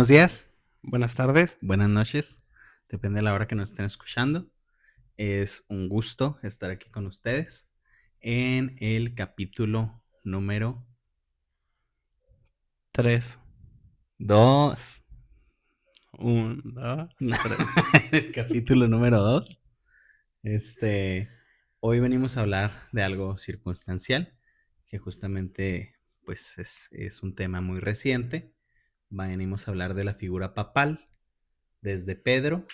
Buenos días, Buenas tardes. buenas noches, depende de la hora que nos estén escuchando. Es un gusto estar aquí con ustedes en el capítulo número 3, 2. 1, 2, 3. El capítulo número 2. Hoy venimos a hablar de algo circunstancial, que justamente pues es un tema muy reciente. Venimos a hablar de la figura papal, desde Pedro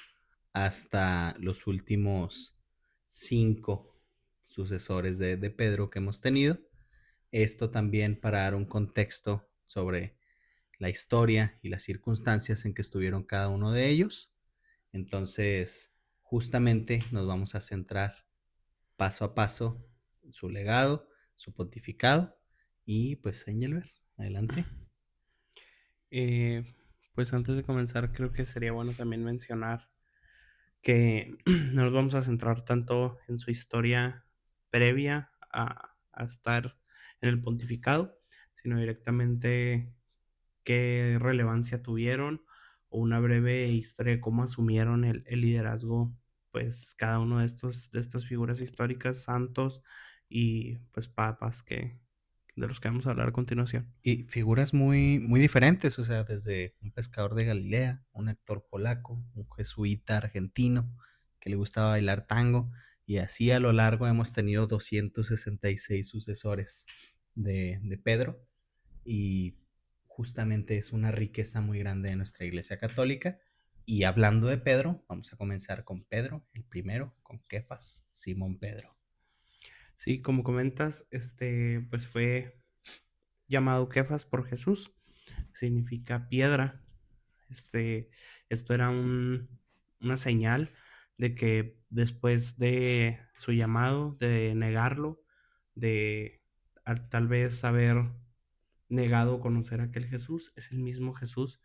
hasta los últimos 5 sucesores de Pedro que hemos tenido. Esto también para dar un contexto sobre la historia y las circunstancias en que estuvieron cada uno de ellos. Entonces, justamente nos vamos a centrar paso a paso en su legado, su pontificado. Y pues, Engelbert, adelante. Eh, pues antes de comenzar, creo que sería bueno también mencionar que no nos vamos a centrar tanto en su historia previa a estar en el pontificado, sino directamente qué relevancia tuvieron o una breve historia de cómo asumieron el liderazgo, pues cada uno de estas figuras históricas, santos y pues papas de los que vamos a hablar a continuación. Y figuras muy, muy diferentes, o sea, desde un pescador de Galilea, un actor polaco, un jesuita argentino que le gustaba bailar tango, y así a lo largo hemos tenido 266 sucesores de Pedro, y justamente es una riqueza muy grande de nuestra Iglesia Católica. Y hablando de Pedro, vamos a comenzar con Pedro, el primero, con Kefas, Simón Pedro. Sí, como comentas, pues fue llamado Kefas por Jesús, significa piedra. Este, esto era una señal de que después de su llamado, de negarlo, de tal vez haber negado conocer a aquel Jesús, es el mismo Jesús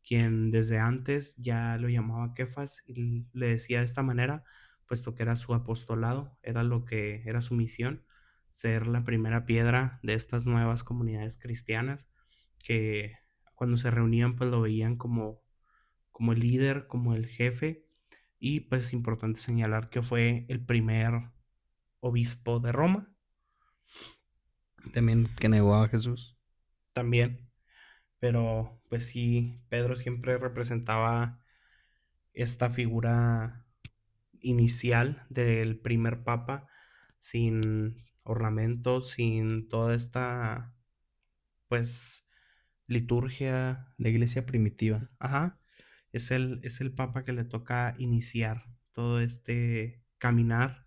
quien desde antes ya lo llamaba Kefas y le decía de esta manera, puesto que era su apostolado, era lo que era su misión, ser la primera piedra de estas nuevas comunidades cristianas que cuando se reunían pues lo veían como el líder, como el jefe, y pues es importante señalar que fue el primer obispo de Roma También que negó a Jesús. también, pero pues sí, Pedro siempre representaba esta figura inicial del primer papa, sin ornamentos, sin toda esta pues liturgia. La iglesia primitiva. Ajá, es el papa que le toca iniciar todo este caminar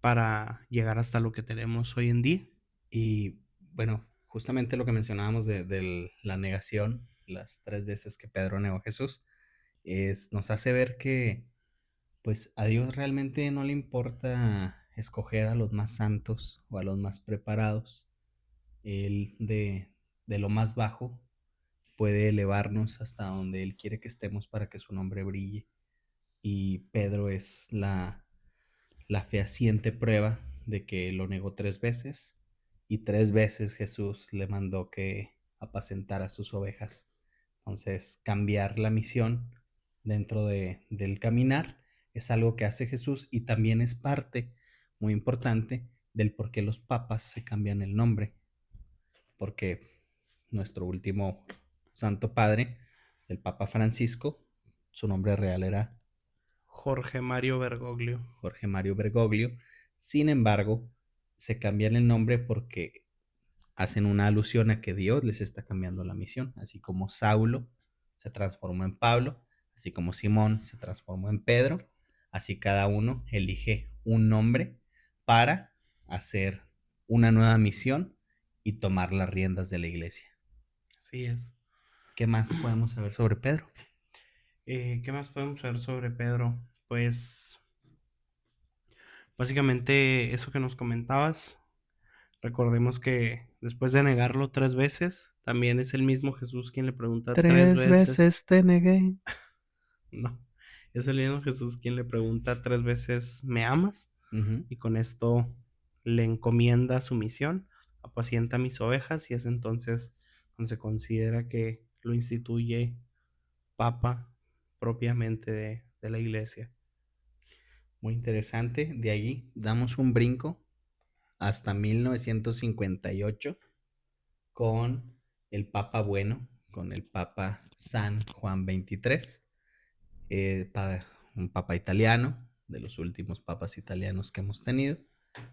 para llegar hasta lo que tenemos hoy en día. Y bueno, justamente lo que mencionábamos de la negación, las 3 veces que Pedro negó a Jesús, nos hace ver que pues a Dios realmente no le importa escoger a los más santos o a los más preparados. Él de lo más bajo puede elevarnos hasta donde Él quiere que estemos para que su nombre brille. Y Pedro es la fehaciente prueba de que lo negó 3 veces, y 3 veces Jesús le mandó que apacentara sus ovejas. Entonces, cambiar la misión dentro del caminar es algo que hace Jesús, y también es parte muy importante del por qué los papas se cambian el nombre, porque nuestro último santo padre, el Papa Francisco, su nombre real era Jorge Mario Bergoglio. Jorge Mario Bergoglio. Sin embargo, se cambian el nombre porque hacen una alusión a que Dios les está cambiando la misión, así como Saulo se transformó en Pablo, así como Simón se transformó en Pedro, así cada uno elige un nombre para hacer una nueva misión y tomar las riendas de la iglesia. Así es. ¿Qué más podemos saber sobre Pedro? ¿Qué más podemos saber sobre Pedro? Pues básicamente eso que nos comentabas. Recordemos que después de negarlo 3 veces, también es el mismo Jesús quien le pregunta 3 veces. Te negué. No, es el mismo Jesús quien le pregunta 3 veces, ¿me amas? Uh-huh. Y con esto le encomienda su misión, apacienta mis ovejas, y es entonces cuando se considera que lo instituye papa propiamente de la iglesia. Muy interesante. De ahí damos un brinco hasta 1958 con el Papa Bueno, con el Papa San Juan XXIII, un papa italiano, de los últimos papas italianos que hemos tenido.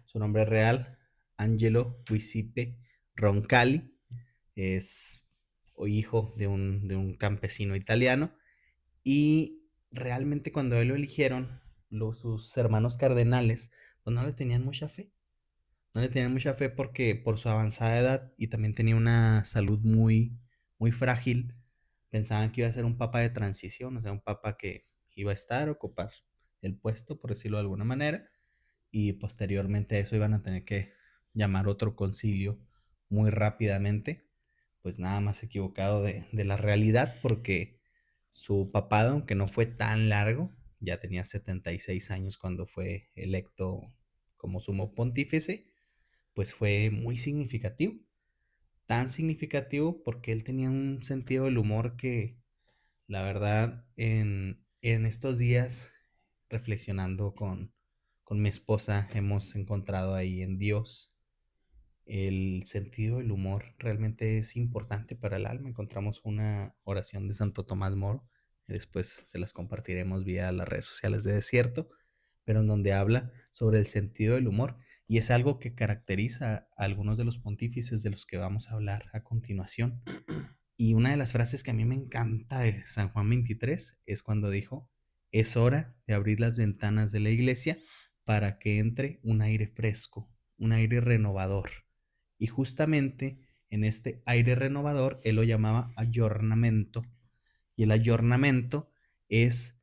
Su nombre real, Angelo Giuseppe Roncalli, es hijo de un campesino italiano y realmente cuando él lo eligieron, sus hermanos cardenales, pues no le tenían mucha fe. No le tenían mucha fe porque por su avanzada edad y también tenía una salud muy, muy frágil, pensaban que iba a ser un papa de transición, o sea, un papa que iba a estar, ocupar el puesto, por decirlo de alguna manera, y posteriormente a eso iban a tener que llamar otro concilio muy rápidamente, pues nada más equivocado de la realidad, porque su papado, aunque no fue tan largo, ya tenía 76 años cuando fue electo como sumo pontífice, pues fue muy significativo. Tan significativo porque él tenía un sentido del humor que, la verdad, en estos días, reflexionando con mi esposa, hemos encontrado ahí en Dios el sentido del humor. Realmente es importante para el alma. Encontramos una oración de Santo Tomás Moro, que después se las compartiremos vía las redes sociales de Desierto, pero en donde habla sobre el sentido del humor. Y es algo que caracteriza a algunos de los pontífices de los que vamos a hablar a continuación. Y una de las frases que a mí me encanta de San Juan 23 es cuando dijo, es hora de abrir las ventanas de la iglesia para que entre un aire fresco, un aire renovador. Y justamente en este aire renovador él lo llamaba ayornamiento. Y el ayornamiento es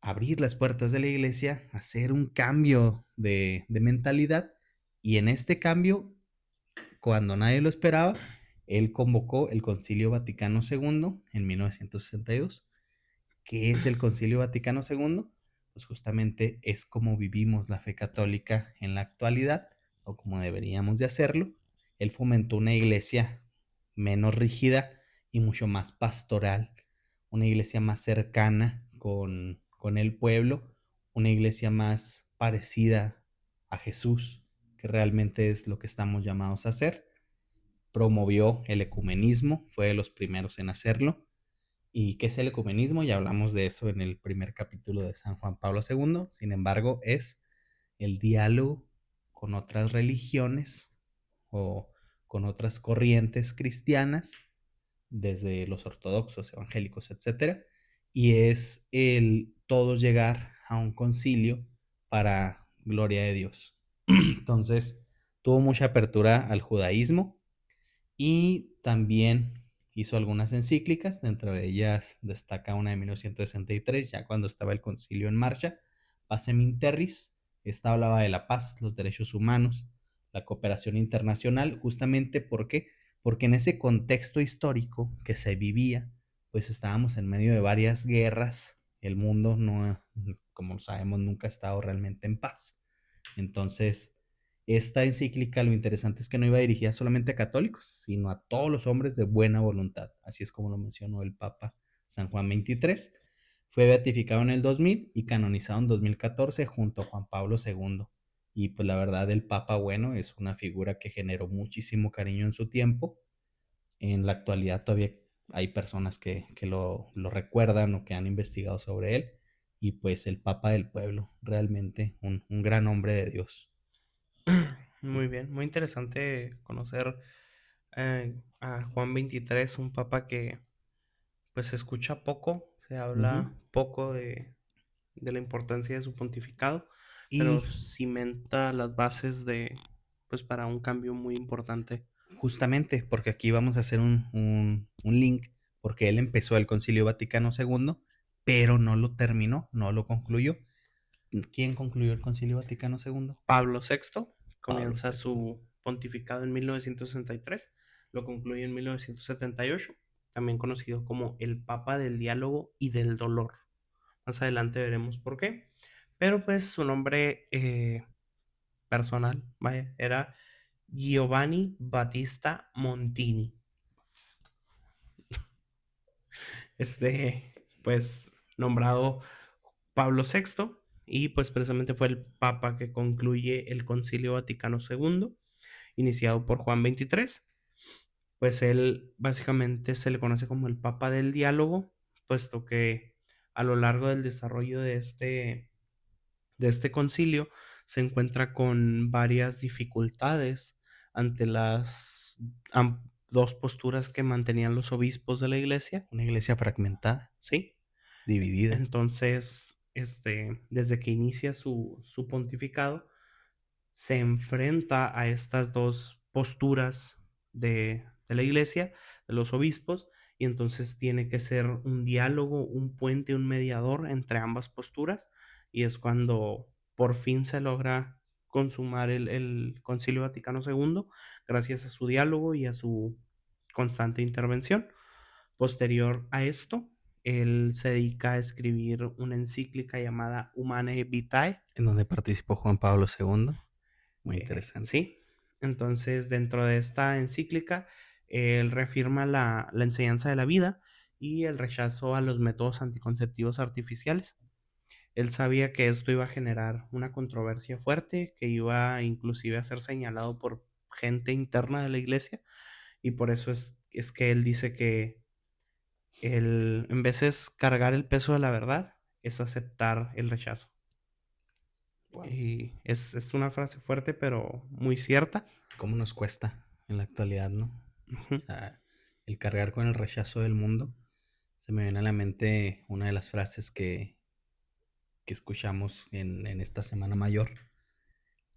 abrir las puertas de la iglesia, hacer un cambio de mentalidad. Y en este cambio, cuando nadie lo esperaba, él convocó el Concilio Vaticano II en 1962. ¿Qué es el Concilio Vaticano II? Pues justamente es como vivimos la fe católica en la actualidad, o como deberíamos de hacerlo. Él fomentó una iglesia menos rígida y mucho más pastoral, una iglesia más cercana con el pueblo, una iglesia más parecida a Jesús, que realmente es lo que estamos llamados a hacer. Promovió el ecumenismo, fue de los primeros en hacerlo. ¿Y qué es el ecumenismo? Ya hablamos de eso en el primer capítulo de San Juan Pablo II. Sin embargo, es el diálogo con otras religiones o con otras corrientes cristianas, desde los ortodoxos, evangélicos, etcétera, y es el todos llegar a un concilio para gloria de Dios. Entonces, tuvo mucha apertura al judaísmo y también hizo algunas encíclicas, dentro de ellas destaca una de 1963, ya cuando estaba el concilio en marcha, Pacem in Terris. Esta hablaba de la paz, los derechos humanos, la cooperación internacional, justamente porque en ese contexto histórico que se vivía, pues estábamos en medio de varias guerras, el mundo no, como sabemos, nunca ha estado realmente en paz. Entonces, esta encíclica, lo interesante es que no iba dirigida solamente a católicos, sino a todos los hombres de buena voluntad. Así es como lo mencionó el Papa San Juan XXIII. Fue beatificado en el 2000 y canonizado en 2014 junto a Juan Pablo II. Y pues la verdad, el Papa Bueno es una figura que generó muchísimo cariño en su tiempo. En la actualidad todavía hay personas que lo recuerdan o que han investigado sobre él. Y pues el Papa del pueblo, realmente un gran hombre de Dios. Muy bien, muy interesante conocer a Juan XXIII, un papa que pues se escucha poco, se Ujú. habla poco de la importancia de su pontificado, pero Y cimenta las bases de pues para un cambio muy importante. justamente, porque aquí vamos a hacer un link, porque él empezó el Concilio Vaticano II, pero no lo terminó, no lo concluyó. ¿Quién concluyó el Concilio Vaticano II? Pablo VI Pablo comienza VI. su pontificado en 1963, lo concluye en 1978, también conocido como el Papa del Diálogo y del Dolor. Más adelante veremos por qué. Pero pues su nombre personal, vaya, era Giovanni Battista Montini. Este, pues nombrado Pablo VI y pues precisamente fue el papa que concluye el Concilio Vaticano II, iniciado por Juan XXIII. Pues él básicamente se le conoce como el Papa del Diálogo, puesto que a lo largo del desarrollo de este concilio se encuentra con varias dificultades ante las dos posturas que mantenían los obispos de la iglesia, Una iglesia fragmentada, ¿sí? dividida. Entonces, desde que inicia su pontificado, se enfrenta a estas dos posturas de la iglesia, de los obispos, y entonces tiene que ser un diálogo, un puente, un mediador entre ambas posturas, y es cuando por fin se logra consumar el Concilio Vaticano II, gracias a su diálogo y a su constante intervención. Posterior a esto, él se dedica a escribir una encíclica llamada Humanae Vitae. En donde participó Juan Pablo II. Muy interesante. Sí, entonces dentro de esta encíclica, él reafirma la enseñanza de la vida y el rechazo a los métodos anticonceptivos artificiales. Él sabía que esto iba a generar una controversia fuerte, que iba inclusive a ser señalado por gente interna de la iglesia, y por eso es que él dice que en vez de cargar el peso de la verdad, es aceptar el rechazo. Wow. Y es una frase fuerte, pero muy cierta. ¿Cómo nos cuesta en la actualidad, no? Ujú. O sea, el cargar con el rechazo del mundo. Se me viene a la mente una de las frases que escuchamos en esta Semana Mayor.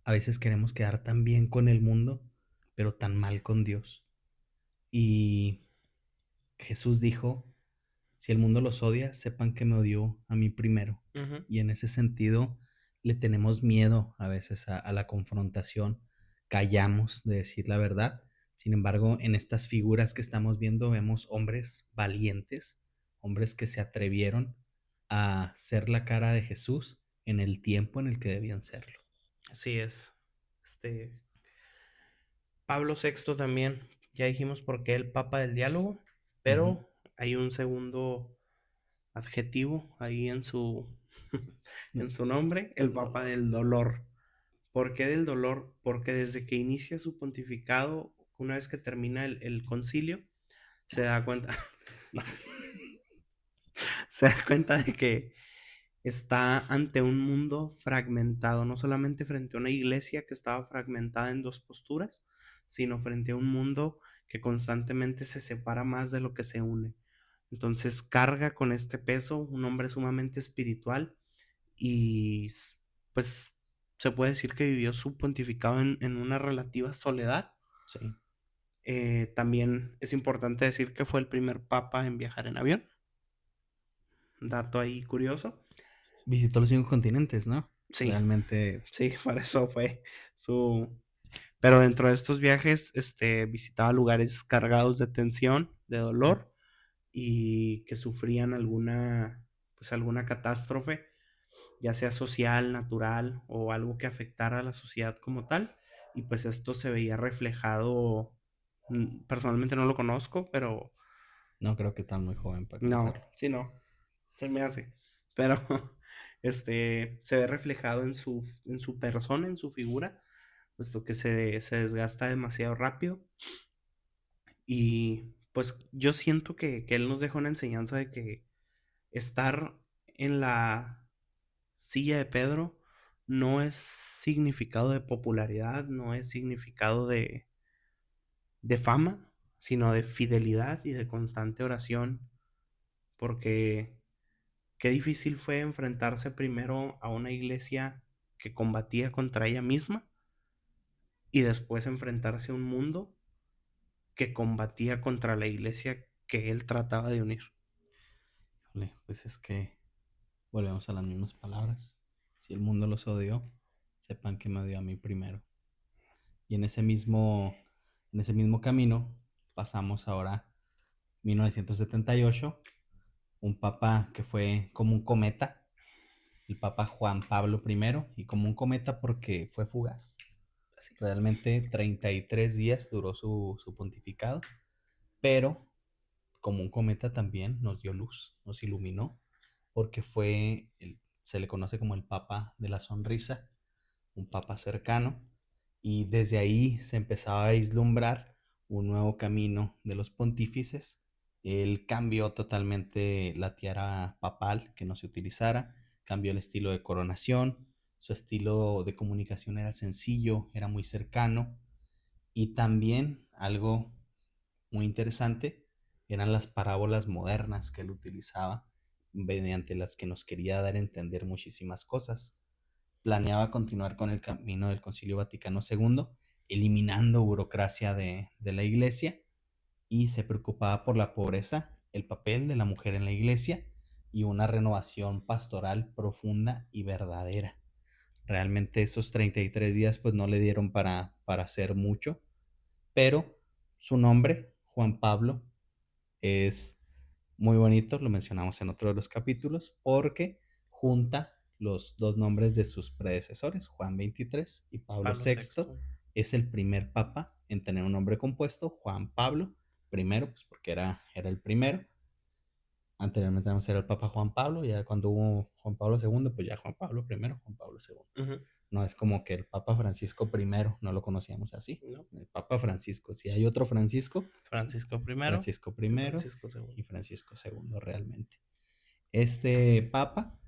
A veces queremos quedar tan bien con el mundo, pero tan mal con Dios. Y Jesús dijo, si el mundo los odia, sepan que me odió a mí primero. Ujú. Y en ese sentido le tenemos miedo a veces a la confrontación, callamos de decir la verdad. Sin embargo, en estas figuras que estamos viendo vemos hombres valientes, hombres que se atrevieron a ser la cara de Jesús en el tiempo en el que debían serlo. Así es. Este, Pablo VI también, ya dijimos por qué el Papa del Diálogo, Ujú. pero hay un segundo adjetivo ahí en su nombre, el Papa del Dolor. ¿Por qué del dolor? Porque desde que inicia su pontificado, una vez que termina el concilio, se da cuenta, no, se da cuenta de que está ante un mundo fragmentado, no solamente frente a una iglesia que estaba fragmentada en dos posturas, sino frente a un mundo que constantemente se separa más de lo que se une. Entonces carga con este peso un hombre sumamente espiritual y pues se puede decir que vivió su pontificado en una relativa soledad. Sí. También es importante decir que fue el primer papa en viajar en avión. Dato ahí curioso. Visitó los 5 continentes, ¿no? Sí, Realmente, sí, para eso fue su... Pero dentro de estos viajes, visitaba lugares cargados de tensión, de dolor y que sufrían pues alguna catástrofe, ya sea social, natural o algo que afectara a la sociedad como tal. Y pues esto se veía reflejado, personalmente no lo conozco, pero no creo que tan muy joven para no, conocerlo. sí, no, se me hace. Pero se ve reflejado en su persona, en su figura, puesto que se desgasta demasiado rápido. Y pues yo siento que él nos deja una enseñanza de que estar en la silla de Pedro no es significado de popularidad, no es significado de fama, sino de fidelidad y de constante oración, porque qué difícil fue enfrentarse primero a una iglesia que combatía contra ella misma y después enfrentarse a un mundo que combatía contra la iglesia que él trataba de unir. Híjole, pues es que volvemos a las mismas palabras. Si el mundo los odió, sepan que me odió a mí primero. Y en ese mismo camino pasamos ahora a 1978, un papa que fue como un cometa, el papa Juan Pablo I, y como un cometa porque fue fugaz. Así es. Realmente 33 días duró su pontificado, pero como un cometa también nos dio luz, nos iluminó, porque se le conoce como el Papa de la Sonrisa, un papa cercano, y desde ahí se empezaba a vislumbrar un nuevo camino de los pontífices. Él cambió totalmente la tiara papal que no se utilizara, cambió el estilo de coronación, su estilo de comunicación era sencillo, era muy cercano, y también algo muy interesante eran las parábolas modernas que él utilizaba, mediante las que nos quería dar a entender muchísimas cosas. Planeaba continuar con el camino del Concilio Vaticano II, eliminando burocracia de la iglesia, y se preocupaba por la pobreza, el papel de la mujer en la iglesia y una renovación pastoral profunda y verdadera. Realmente esos 33 días pues no le dieron para hacer mucho, pero su nombre, Juan Pablo, es muy bonito, lo mencionamos en otro de los capítulos, porque junta los dos nombres de sus predecesores, Juan 23 y Pablo Pablo VI. VI. Es el primer papa en tener un nombre compuesto, Juan Pablo, primero, pues porque era el primero. Anteriormente era el Papa Juan Pablo, ya cuando hubo Juan Pablo II, pues ya Juan Pablo primero, Juan Pablo segundo. Ujú. No es como que el Papa Francisco primero, no lo conocíamos así. ¿No? El Papa Francisco, si hay otro Francisco, Francisco primero Francisco y primero Francisco segundo. y Francisco segundo realmente. Este papa,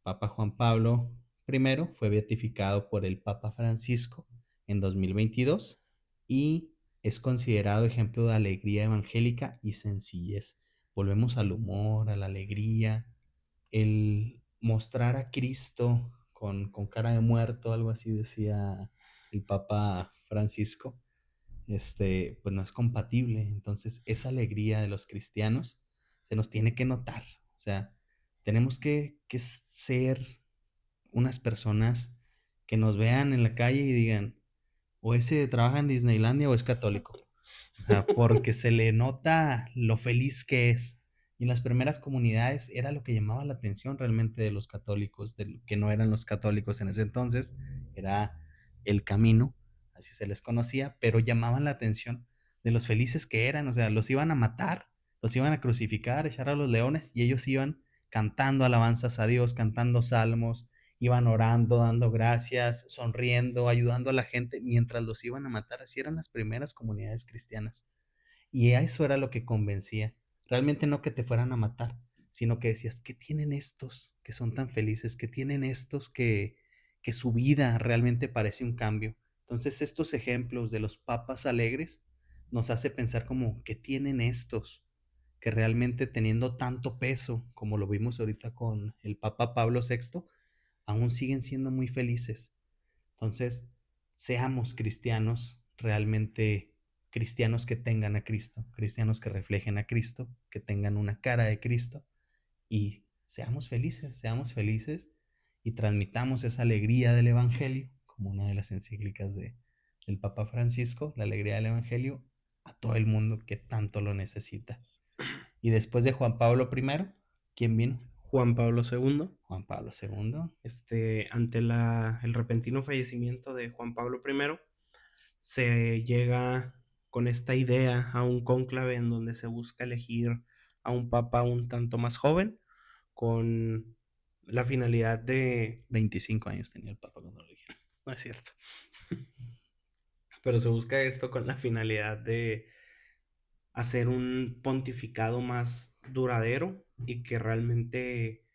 Papa Juan Pablo I, fue beatificado por el Papa Francisco en 2022 y es considerado ejemplo de alegría evangélica y sencillez. Volvemos al humor, a la alegría, el mostrar a Cristo con cara de muerto, algo así decía el Papa Francisco, pues no es compatible. Entonces, esa alegría de los cristianos se nos tiene que notar. O sea, tenemos que ser unas personas que nos vean en la calle y digan, o ese trabaja en Disneylandia o es católico. O sea, porque se le nota lo feliz que es. Y en las primeras comunidades era lo que llamaba la atención realmente de los católicos, que no eran los católicos en ese entonces, era el camino, así se les conocía, pero llamaban la atención de los felices que eran, o sea, los iban a matar, los iban a crucificar, echar a los leones, y ellos iban cantando alabanzas a Dios, cantando salmos, iban orando, dando gracias, sonriendo, ayudando a la gente mientras los iban a matar. Así eran las primeras comunidades cristianas. Y a eso era lo que convencía. Realmente no que te fueran a matar, sino que decías, ¿qué tienen estos que son tan felices? ¿Qué tienen estos que su vida realmente parece un cambio? Entonces estos ejemplos de los papas alegres nos hace pensar como, ¿qué tienen estos? Que realmente teniendo tanto peso, como lo vimos ahorita con el Papa Pablo VI, aún siguen siendo muy felices. Entonces, seamos cristianos, realmente cristianos que tengan a Cristo, cristianos que reflejen a Cristo, que tengan una cara de Cristo, y seamos felices y transmitamos esa alegría del Evangelio, como una de las encíclicas del Papa Francisco, la alegría del Evangelio, a todo el mundo que tanto lo necesita. Y después de Juan Pablo I, ¿quién vino? Juan Pablo II. Juan Pablo II. Ante el repentino fallecimiento de Juan Pablo I, se llega con esta idea a un cónclave en donde se busca elegir a un papa un tanto más joven, con la finalidad de... 25 años tenía el Papa cuando lo eligieron. No es cierto. Pero se busca esto con la finalidad de hacer un pontificado más duradero y que realmente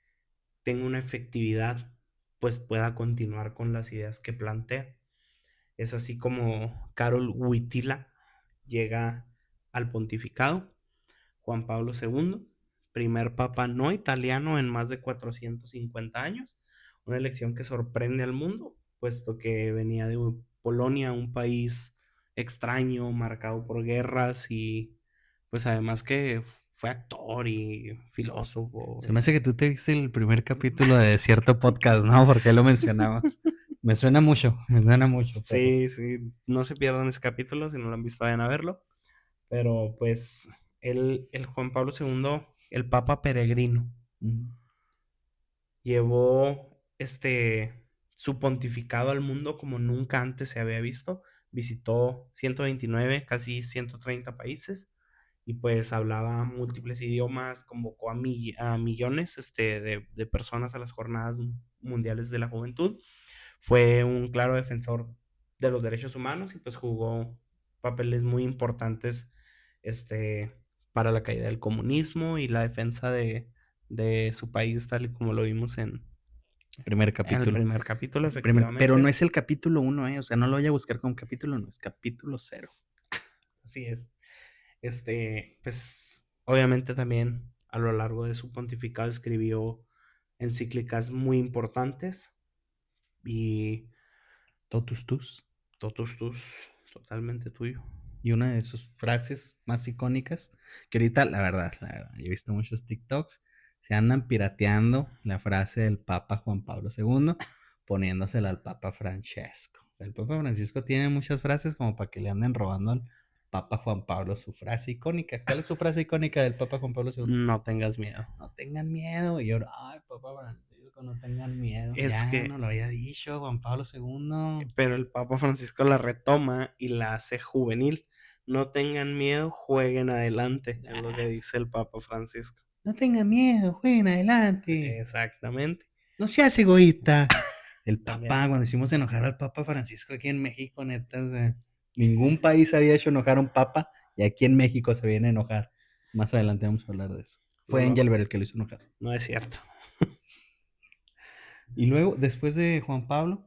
tenga una efectividad, pues pueda continuar con las ideas que plantea. Es así como Karol Wojtyła llega al pontificado. Juan Pablo II, primer papa no italiano en más de 450 años, una elección que sorprende al mundo, puesto que venía de Polonia, un país extraño, marcado por guerras y pues además que fue actor y filósofo. Se me hace que tú te viste el primer capítulo de cierto podcast, ¿no? Porque lo mencionabas. Me suena mucho, pero Sí, sí, no se pierdan ese capítulo, si no lo han visto vayan a verlo. Pero pues el Juan Pablo II, el Papa peregrino, mm, llevó su pontificado al mundo como nunca antes se había visto. Visitó 129, casi 130 países. y pues hablaba múltiples idiomas, convocó a millones de personas a las jornadas mundiales de la juventud. Fue un claro defensor de los derechos humanos y pues jugó papeles muy importantes este, para la caída del comunismo y la defensa de su país, tal y como lo vimos Primer en el capítulo. primer capítulo, Pero no efectivamente. es el capítulo uno, ¿eh? O sea, no lo voy a buscar con capítulo, no, es capítulo cero. Así es. Pues obviamente también a lo largo de su pontificado escribió encíclicas muy importantes y Totus tus. totus tus, totalmente tuyo. Y una de sus frases más icónicas, que ahorita, la verdad, yo he visto muchos TikToks, se andan pirateando la frase del Papa Juan Pablo II, poniéndosela al Papa Francesco. O sea, el Papa Francisco tiene muchas frases como para que le anden robando al Papa Juan Pablo su frase icónica. ¿Cuál es su frase icónica del Papa Juan Pablo II? No tengas miedo. No tengan miedo. Y yo, ay, Papa Francisco, no tengan miedo. Es Ya no que, lo había dicho Juan Pablo II. pero el Papa Francisco la retoma y la hace juvenil. No tengan miedo, jueguen adelante, es lo que Ah, dice el Papa Francisco. no tengan miedo, jueguen adelante. Exactamente. No seas egoísta. El También. Papa, cuando hicimos enojar al Papa Francisco aquí en México, neta, o sea, ningún país había hecho enojar a un Papa y aquí en México se viene a enojar. Más adelante vamos a hablar de eso. No, Fue no, Engelbert el que lo hizo enojar. no es cierto. Y luego, después de Juan Pablo,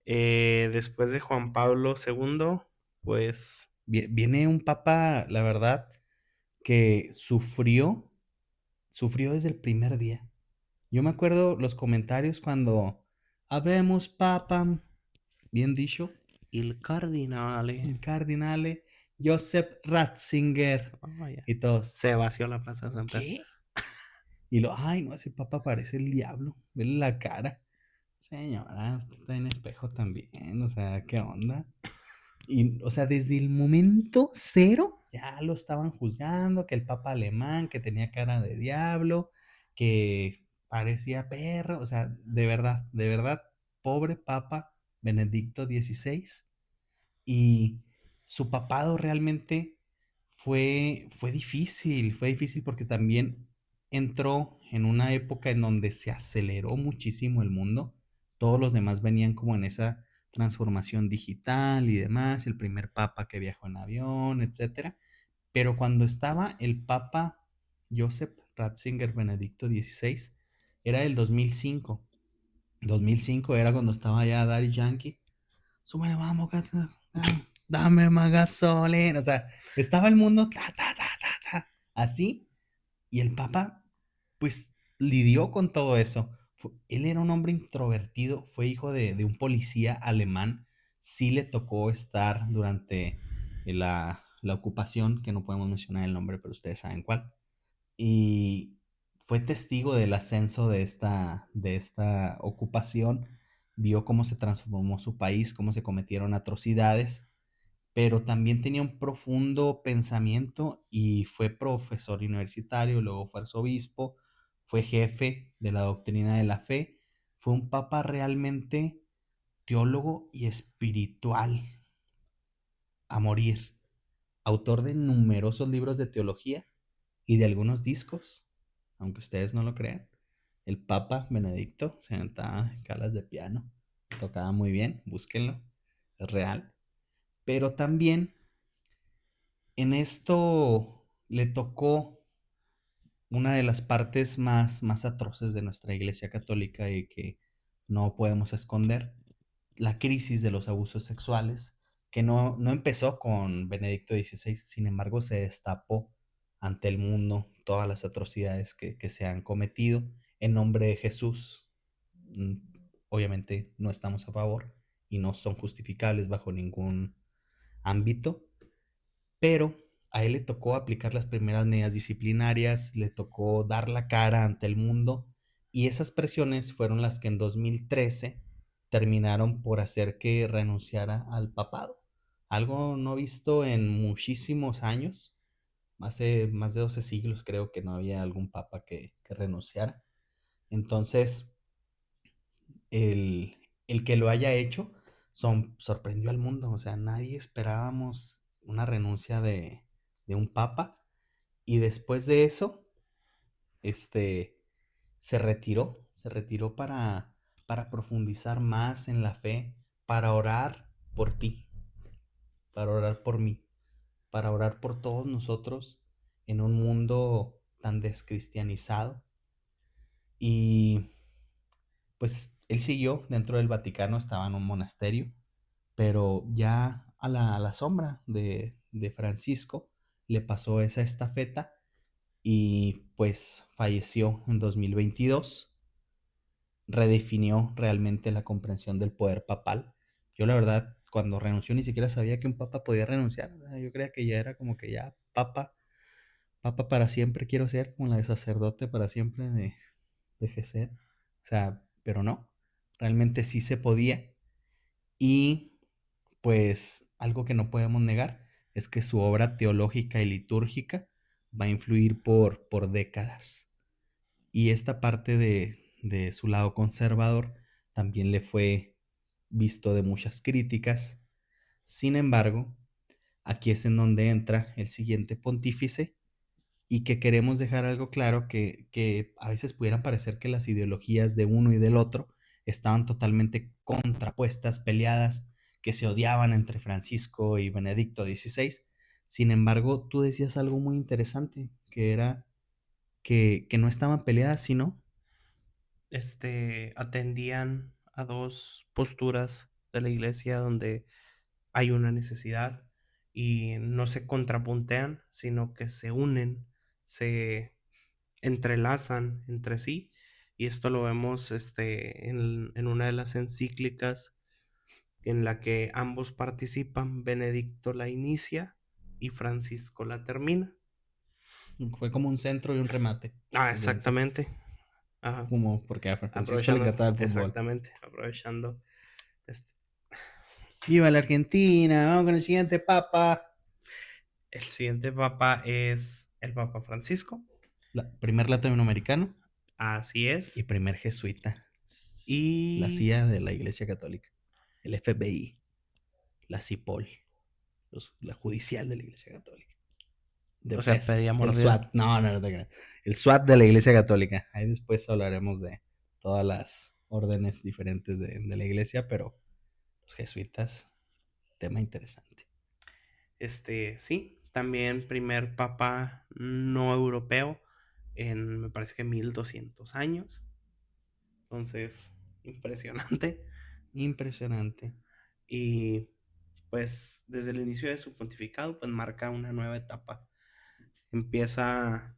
Después de Juan Pablo II, pues viene un Papa, la verdad, que sufrió desde el primer día. Yo me acuerdo los comentarios cuando habemos Papa, bien dicho, el cardinale. el cardinale Joseph Ratzinger Oh, ya. y todos, Se vació la Plaza de San Pedro. ¿qué? Y ay, no, ese papa parece el diablo, vele la cara. Señora, usted está en espejo también, o sea, ¿qué onda? Y, o sea, desde el momento cero ya lo estaban juzgando, que el papa alemán, que tenía cara de diablo, que parecía perro, o sea, de verdad, pobre papa Benedicto XVI. Y su papado realmente fue difícil porque también entró en una época en donde se aceleró muchísimo el mundo. Todos los demás venían como en esa transformación digital y demás, el primer papa que viajó en avión, etcétera. Pero cuando estaba el papa Joseph Ratzinger Benedicto XVI, era del 2005. 2005 era cuando estaba ya Daddy Yankee. Súbele, vamos, gata, dame más gasolina. O sea, estaba el mundo así, y el Papa, pues, lidió con todo eso. Él era un hombre introvertido, fue hijo de un policía alemán. Sí le tocó estar durante la ocupación, que no podemos mencionar el nombre, pero ustedes saben cuál. Y fue testigo del ascenso de esta ocupación, vio cómo se transformó su país, cómo se cometieron atrocidades, pero también tenía un profundo pensamiento y fue profesor universitario, luego fue arzobispo, fue jefe de la doctrina de la fe, fue un papa realmente teólogo y espiritual a morir, autor de numerosos libros de teología y de algunos discos, aunque ustedes no lo crean. El Papa Benedicto se aventaba calas de piano, tocaba muy bien, búsquenlo, es real. Pero también en esto le tocó una de las partes más atroces de nuestra Iglesia Católica y que no podemos esconder, la crisis de los abusos sexuales, que no empezó con Benedicto XVI, sin embargo se destapó ante el mundo todas las atrocidades que se han cometido en nombre de Jesús. Mm, Obviamente no estamos a favor y no son justificables bajo ningún ámbito, pero a él le tocó aplicar las primeras medidas disciplinarias, le tocó dar la cara ante el mundo y esas presiones fueron las que en 2013 terminaron por hacer que renunciara al papado. Algo no visto en muchísimos años, hace más de 12 siglos creo que no había algún papa que renunciara. Entonces, el que lo haya hecho sorprendió al mundo, o sea, nadie esperábamos una renuncia de un papa Y después de eso, este, se retiró para profundizar más en la fe, para orar por ti, para orar por mí, para orar por todos nosotros en un mundo tan descristianizado. Y pues él siguió dentro del Vaticano, estaba en un monasterio, pero ya a la sombra de Francisco le pasó esa estafeta y pues falleció en 2022, redefinió realmente la comprensión del poder papal. Yo la verdad, cuando renunció ni siquiera sabía que un papa podía renunciar. Yo creía que ya era como que ya papa, papa para siempre quiero ser, como la de sacerdote para siempre de Gesed. O sea, pero no, realmente sí se podía. Y pues algo que no podemos negar es que su obra teológica y litúrgica va a influir por décadas. Y esta parte de su lado conservador también le fue visto de muchas críticas. Sin embargo, aquí es en donde entra el siguiente pontífice y que queremos dejar algo claro que a veces pudieran parecer que las ideologías de uno y del otro estaban totalmente contrapuestas, peleadas, que se odiaban entre Francisco y Benedicto XVI. Sin embargo, tú decías algo muy interesante, que era que no estaban peleadas, sino Atendían a dos posturas de la iglesia donde hay una necesidad y no se contrapuntean, sino que se unen, se entrelazan entre sí. Y esto lo vemos en una de las encíclicas en la que ambos participan. Benedicto la inicia y Francisco la termina. fue como un centro y un remate, Ah, de cuenta. exactamente. Ajá. Como porque a Francisco le Aprovechando, encantaba el fútbol. exactamente, aprovechando. este, ¡Viva la Argentina! Vamos con el siguiente papa. el siguiente papa es el Papa Francisco. Primer latinoamericano Así y es. primer jesuita. La Y, CIA de la Iglesia Católica. El FBI. La CIPOL. La judicial de la Iglesia Católica. The o sea, Best. pedía El mordida. SWAT. No, no, no te creas. El SWAT de la Iglesia Católica. Ahí después hablaremos de todas las órdenes diferentes de la Iglesia, pero los jesuitas, tema interesante. Sí, también primer papa no europeo en, me parece que 1200 años. Entonces, impresionante. Impresionante. Y pues desde el inicio de su pontificado, pues marca una nueva etapa. Empieza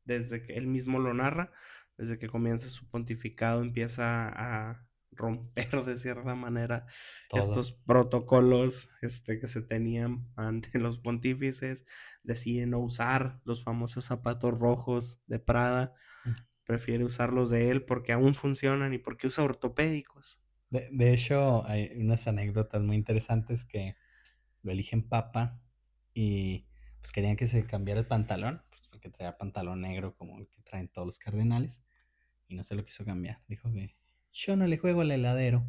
desde que él mismo lo narra, desde que comienza su pontificado, empieza a romper de cierta manera Todo. estos protocolos que se tenían ante los pontífices, decide no usar los famosos zapatos rojos de Prada, prefiere usar los de él porque aún funcionan y porque usa ortopédicos. De hecho, hay unas anécdotas muy interesantes que lo eligen papa y pues querían que se cambiara el pantalón, pues porque traía pantalón negro como el que traen todos los cardenales y no se lo quiso cambiar. Dijo que yo no le juego al heladero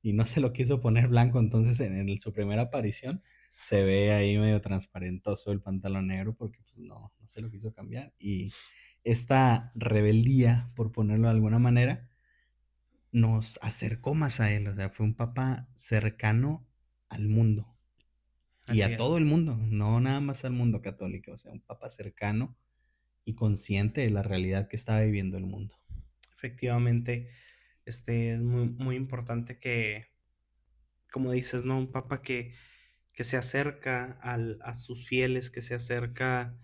y no se lo quiso poner blanco, entonces su primera aparición se ve ahí medio transparentoso el pantalón negro porque pues, no se lo quiso cambiar y esta rebeldía, por ponerlo de alguna manera, nos acercó más a él, o sea, fue un papa cercano al mundo y Así a todo es. el mundo, no nada más al mundo católico, o sea, un papa cercano y consciente de la realidad que estaba viviendo el mundo. Efectivamente, es muy, muy importante que, como dices, ¿no? Un papa que se acerca a sus fieles, que se acerca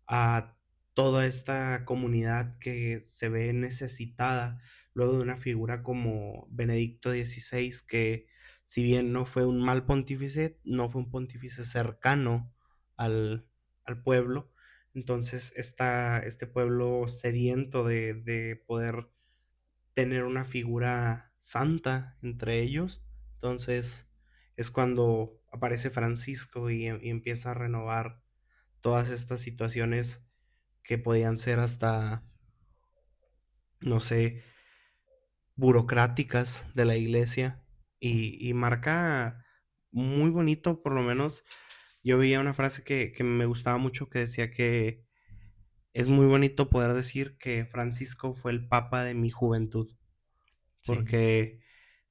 a toda esta comunidad que se ve necesitada luego de una figura como Benedicto XVI, que si bien no fue un mal pontífice, no fue un pontífice cercano al pueblo. Entonces está este pueblo sediento de poder tener una figura santa entre ellos. Entonces es cuando aparece Francisco y empieza a renovar todas estas situaciones que podían ser hasta, no sé, burocráticas de la iglesia y marca muy bonito, por lo menos yo veía una frase que me gustaba mucho que decía que es muy bonito poder decir que Francisco fue el papa de mi juventud, Sí, porque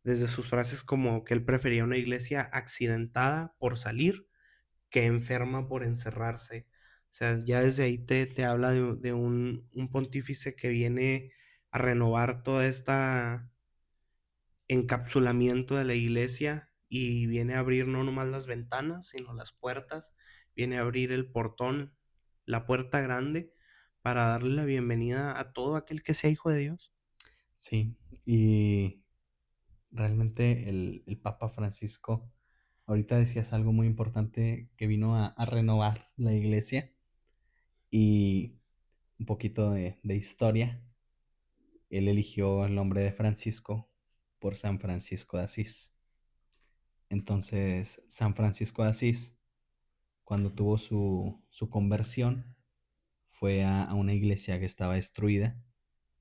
desde sus frases como que él prefería una iglesia accidentada por salir que enferma por encerrarse. O sea, ya desde ahí te habla de un pontífice que viene a renovar toda esta encapsulamiento de la iglesia y viene a abrir no nomás las ventanas, sino las puertas, viene a abrir el portón, la puerta grande, para darle la bienvenida a todo aquel que sea hijo de Dios. sí. Y realmente el Papa Francisco, ahorita decías algo muy importante que vino a renovar la iglesia y un poquito de historia. Él eligió el nombre de Francisco por San Francisco de Asís. Entonces, San Francisco de Asís, cuando tuvo su conversión, fue a una iglesia que estaba destruida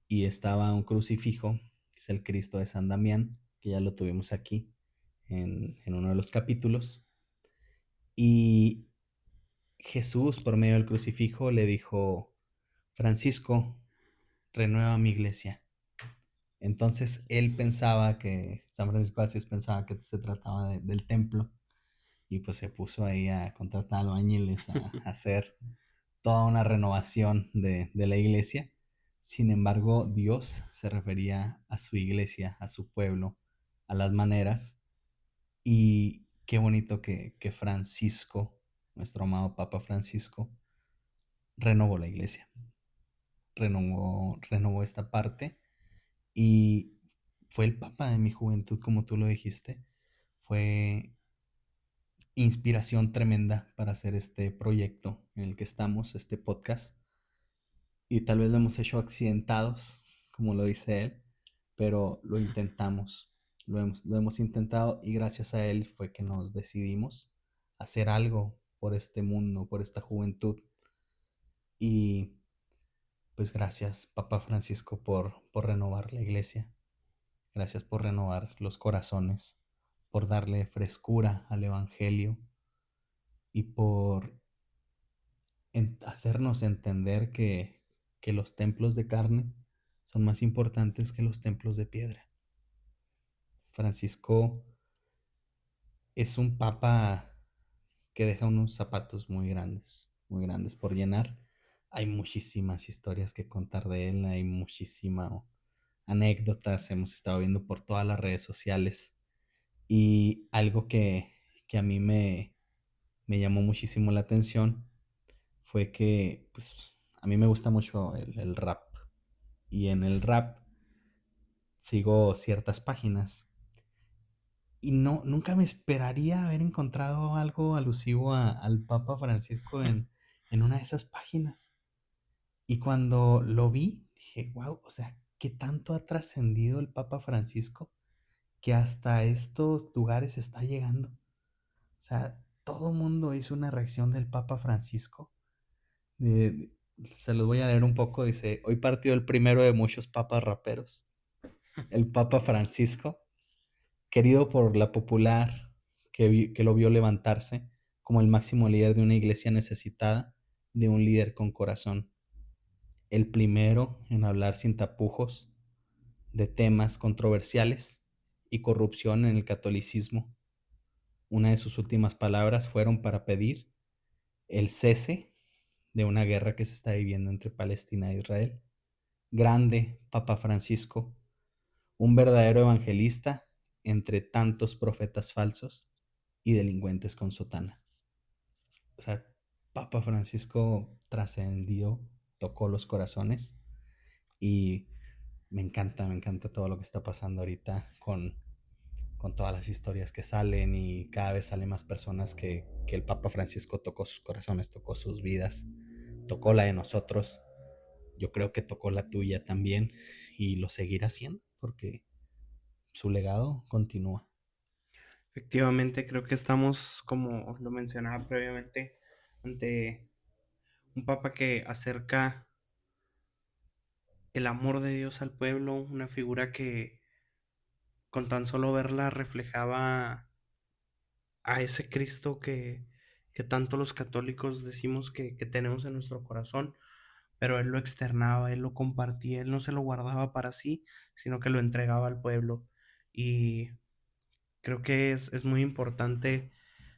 y estaba un crucifijo, que es el Cristo de San Damián, que ya lo tuvimos aquí en uno de los capítulos. Y Jesús, por medio del crucifijo, le dijo, Francisco, renueva mi iglesia. Entonces él pensaba que, San Francisco de Asís pensaba que se trataba del templo y pues se puso ahí a contratar albañiles a hacer toda una renovación de la iglesia. Sin embargo, Dios se refería a su iglesia, a su pueblo, a las maneras. Y qué bonito que Francisco, nuestro amado Papa Francisco, renovó la iglesia, renovó esta parte y fue el Papa de mi juventud, como tú lo dijiste. Fue inspiración tremenda para hacer este proyecto en el que estamos, este podcast. Y tal vez lo hemos hecho accidentados, como lo dice él, pero lo intentamos, lo hemos intentado y gracias a él fue que nos decidimos hacer algo por este mundo, por esta juventud. Y pues gracias, Papa Francisco, por renovar la iglesia, gracias por renovar los corazones, por darle frescura al Evangelio y por hacernos entender que los templos de carne son más importantes que los templos de piedra. Francisco es un papa que deja unos zapatos muy grandes por llenar. Hay muchísimas historias que contar de él, hay muchísimas anécdotas, hemos estado viendo por todas las redes sociales y algo que a mí me llamó muchísimo la atención fue que pues, a mí me gusta mucho el rap y en el rap sigo ciertas páginas y no, nunca me esperaría haber encontrado algo alusivo al Papa Francisco en una de esas páginas. Y cuando lo vi, dije, wow, o sea, ¿qué tanto ha trascendido el Papa Francisco que hasta estos lugares está llegando? O sea, todo el mundo hizo una reacción del Papa Francisco. Eh, Se los voy a leer un poco. Dice, hoy partió el primero de muchos papas raperos, el Papa Francisco, querido por la popular que lo vio levantarse como el máximo líder de una iglesia necesitada de un líder con corazón. El primero en hablar sin tapujos de temas controversiales y corrupción en el catolicismo. Una de sus últimas palabras fueron para pedir el cese de una guerra que se está viviendo entre Palestina e Israel. Grande Papa Francisco, un verdadero evangelista entre tantos profetas falsos y delincuentes con sotana. O sea, Papa Francisco trascendió, tocó los corazones y me encanta todo lo que está pasando ahorita con todas las historias que salen y cada vez salen más personas que el Papa Francisco tocó sus corazones, tocó sus vidas, tocó la de nosotros. Yo creo que tocó la tuya también y lo seguirá haciendo porque su legado continúa. Efectivamente, creo que estamos, como lo mencionaba previamente, ante un papa que acerca el amor de Dios al pueblo, una figura que con tan solo verla reflejaba a ese Cristo que que tanto los católicos decimos que tenemos en nuestro corazón, pero él lo externaba, él lo compartía, él no se lo guardaba para sí, sino que lo entregaba al pueblo. Y creo que es muy importante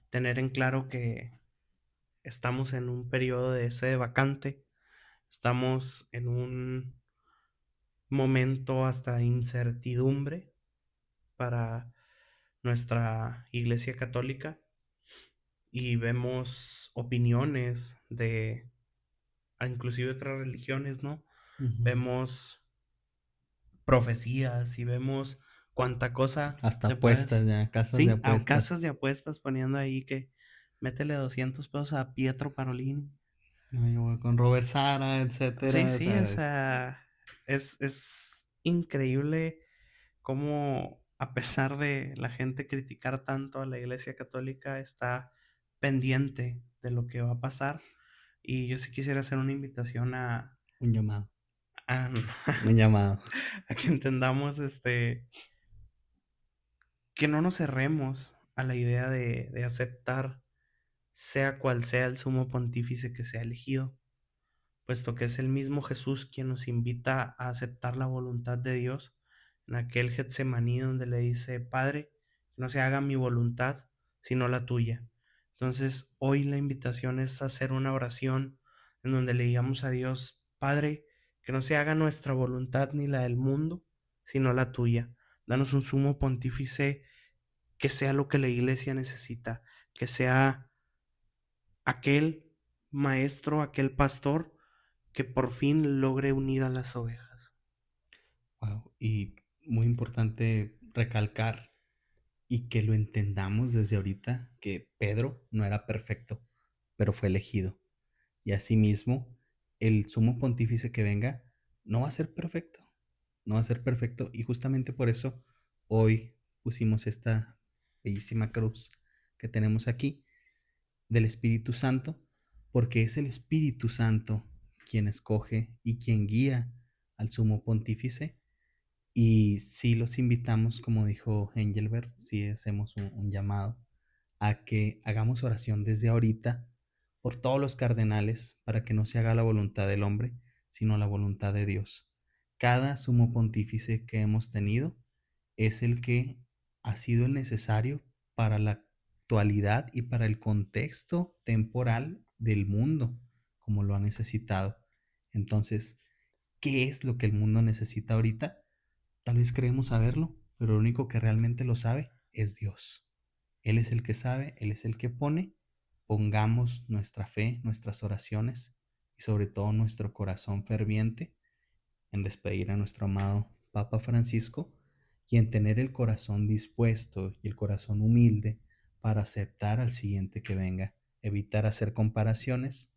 tener en claro que estamos en un periodo de sede vacante, estamos en un momento hasta de incertidumbre para nuestra Iglesia Católica y vemos opiniones de inclusive otras religiones, ¿no? Ujú. Vemos profecías y vemos cuánta cosa Hasta te apuestas puedes, ya, casas de sí, a casas apuestas. de apuestas poniendo ahí que métele 200 pesos a Pietro Parolini. Yo voy con Robert Sara, Sí, etcétera, o sí, o sea, sea, es increíble cómo a pesar de la gente criticar tanto a la Iglesia Católica, está pendiente de lo que va a pasar. Y yo sí quisiera hacer una invitación un llamado, a, un llamado. a que entendamos que no nos cerremos a la idea de aceptar, sea cual sea el sumo pontífice que sea elegido, puesto que es el mismo Jesús quien nos invita a aceptar la voluntad de Dios en aquel Getsemaní donde le dice, Padre, que no se haga mi voluntad, sino la tuya. Entonces, hoy la invitación es hacer una oración en donde le digamos a Dios, Padre, que no se haga nuestra voluntad ni la del mundo, sino la tuya. Danos un sumo pontífice que sea lo que la iglesia necesita, que sea aquel maestro, aquel pastor que por fin logre unir a las ovejas. Wow, y muy importante recalcar y que lo entendamos desde ahorita que Pedro no era perfecto, pero fue elegido. Y asimismo, el sumo pontífice que venga no va a ser perfecto, no va a ser perfecto. Y justamente por eso hoy pusimos esta bellísima cruz que tenemos aquí del Espíritu Santo, porque es el Espíritu Santo quien escoge y quien guía al sumo pontífice. Y sí los invitamos, como dijo Engelbert, sí hacemos un llamado a que hagamos oración desde ahorita por todos los cardenales para que no se haga la voluntad del hombre, sino la voluntad de Dios. Cada sumo pontífice que hemos tenido es el que ha sido el necesario para la actualidad y para el contexto temporal del mundo, como lo ha necesitado. Entonces, ¿qué es lo que el mundo necesita ahorita? Tal vez creemos saberlo, pero lo único que realmente lo sabe es Dios. Él es el que sabe, Él es el que pone. Pongamos nuestra fe, nuestras oraciones y sobre todo nuestro corazón ferviente en despedir a nuestro amado Papa Francisco y en tener el corazón dispuesto y el corazón humilde para aceptar al siguiente que venga, evitar hacer comparaciones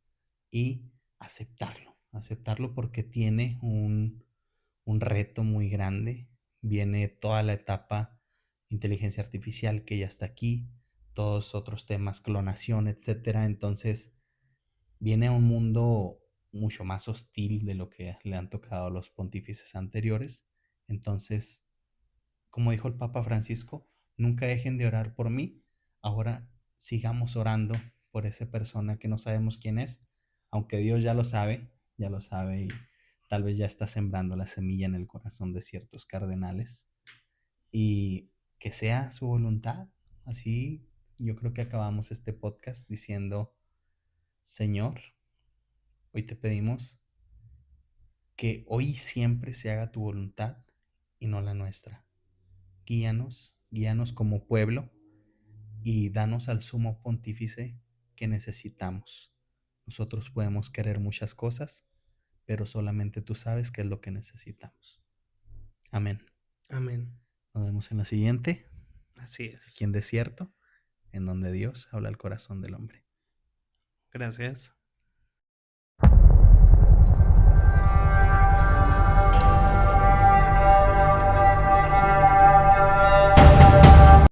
y aceptarlo porque tiene un reto muy grande. Viene toda la etapa inteligencia artificial que ya está aquí, todos otros temas, clonación, etcétera. Entonces, viene a un mundo mucho más hostil de lo que le han tocado a los pontífices anteriores. Entonces, como dijo el Papa Francisco, nunca dejen de orar por mí. Ahora sigamos orando por esa persona que no sabemos quién es, aunque Dios ya lo sabe y tal vez ya está sembrando la semilla en el corazón de ciertos cardenales y que sea su voluntad. Así yo creo que acabamos este podcast diciendo, Señor, hoy te pedimos que hoy siempre se haga tu voluntad y no la nuestra. Guíanos, guíanos como pueblo y danos al sumo pontífice que necesitamos. Nosotros podemos querer muchas cosas, pero solamente tú sabes qué es lo que necesitamos. Amén. Amén. Nos vemos en la siguiente, Así aquí es. en Desierto, en donde Dios habla al corazón del hombre. Gracias.